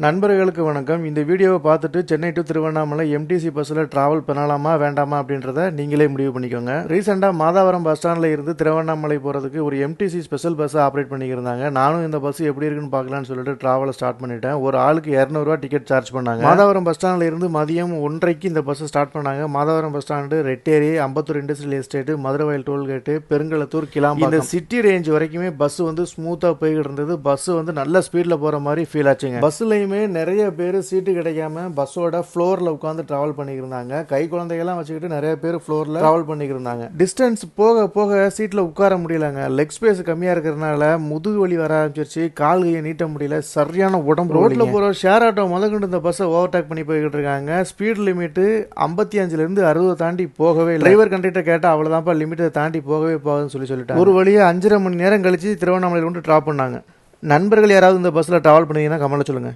நண்பர்களுக்கு வணக்கம். இந்த வீடியோவை பார்த்துட்டு சென்னை டு திருவண்ணாமலை எம்டிசி பஸ்ஸில் ட்ராவல் பண்ணலாமா வேண்டாமா அப்படின்றத நீங்களே முடிவு பண்ணிக்கோங்க. ரீசெண்டாக மாதாவரம் பஸ் ஸ்டாண்டில் இருந்து திருவண்ணாமலை போகிறதுக்கு ஒரு எம்டிசி ஸ்பெஷல் பஸ்ஸை ஆப்ரேட் பண்ணியிருந்தாங்க. நானும் இந்த பஸ் எப்படி இருக்குன்னு பார்க்கலான்னு சொல்லிட்டு ட்ராவலை ஸ்டார்ட் பண்ணிட்டேன். ஒரு ஆளுக்கு 200 ரூபா டிக்கெட் சார்ஜ் பண்ணாங்க. மாதாவரம் பஸ் ஸ்டாண்டில் இருந்து மதியம் 1:30க்கு இந்த பஸ்ஸை ஸ்டார்ட் பண்ணாங்க. Madhavaram bus stand, Retteri, Ambattur industrial estate, Maduravoyal toll gate, Perungalathur, Kilambakkam, இந்த சிட்டி ரேஞ்ச் வரைக்குமே பஸ் வந்து ஸ்மூத்தாக போய்கிட்டு இருந்தது. பஸ் வந்து நல்ல ஸ்பீடில் போகிற மாதிரி ஃபீல் ஆச்சுங்க. பஸ்ஸில் நிறைய பேர் சீட்டு கிடைக்காம பஸ்ஸோட ஃப்ளோர்ல உட்காந்து டிராவல் பண்ணியிருந்தாங்க. கை குழந்தைகள்லாம் வச்சுக்கிட்டு நிறைய பேர் ஃப்ளோர்ல டிராவல் பண்ணியிருந்தாங்க. டிஸ்டன்ஸ் போக போக சீட்ல உட்கார முடியலங்க. லெக் ஸ்பேஸ் கம்மியா இருக்கிறதுனால முதுகு வலி வர ஆரம்பிச்சிருச்சு. கால் கையை நீட்ட முடியல. சரியான உடம்பு. ரோட்ல போற ஷேர் ஆட்டோ முதற்கொண்டு இந்த பஸ்ஸை ஓவர்டேக் பண்ணி போய்கிட்டு இருக்காங்க. ஸ்பீட் லிமிட் 55ல இருந்து 60 தாண்டி போகவே இல்லை. டிரைவர் கண்டக்டர் கேட்டா அவ்வளவுதான்ப்பா லிமிட்டை தாண்டி போகவே போகுதுன்னு சொல்லிட்டாங்க. ஒரு வழியா 5.5 மணி நேரம் கழிச்சு திருவண்ணாமலையில் கொண்டு டிராப் பண்ணாங்க. நண்பர்கள் யாராவது இந்த பஸ்ஸில் ட்ராவல் பண்ணீங்கன்னா கமெண்ட்ல சொல்லுங்க.